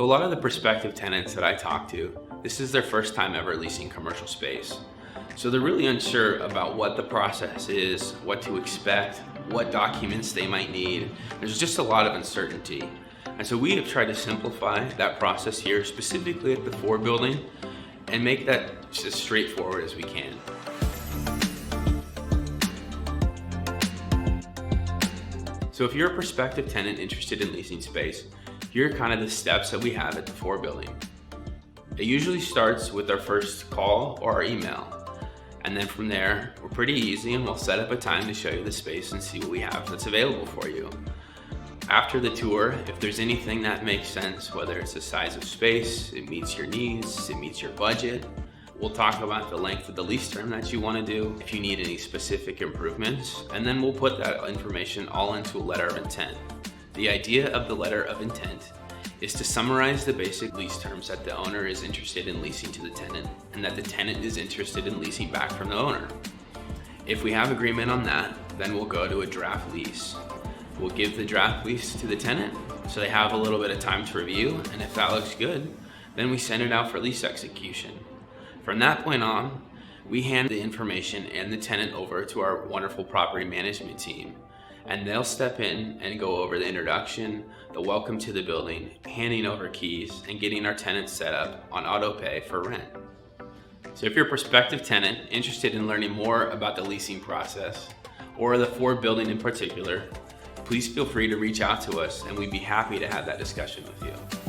So a lot of the prospective tenants that I talk to, this is their first time ever leasing commercial space. So they're really unsure about what the process is, what to expect, what documents they might need. There's just a lot of uncertainty. And so we have tried to simplify that process here, specifically at the 4 building, and make that just as straightforward as we can. So if you're a prospective tenant interested in leasing space, here are kind of the steps that we have at the 4 building. It usually starts with our first call or our email. And then from there, we're pretty easy and we'll set up a time to show you the space and see what we have that's available for you. After the tour, if there's anything that makes sense, whether it's the size of space, it meets your needs, it meets your budget, we'll talk about the length of the lease term that you want to do, if you need any specific improvements, and then we'll put that information all into a letter of intent. The idea of the letter of intent is to summarize the basic lease terms that the owner is interested in leasing to the tenant and that the tenant is interested in leasing back from the owner. If we have agreement on that, then we'll go to a draft lease. We'll give the draft lease to the tenant so they have a little bit of time to review, and if that looks good, then we send it out for lease execution. From that point on, we hand the information and the tenant over to our wonderful property management team, and they'll step in and go over the introduction, the welcome to the building, handing over keys, and getting our tenants set up on auto pay for rent. So if you're a prospective tenant interested in learning more about the leasing process, or the 4 building in particular, please feel free to reach out to us and we'd be happy to have that discussion with you.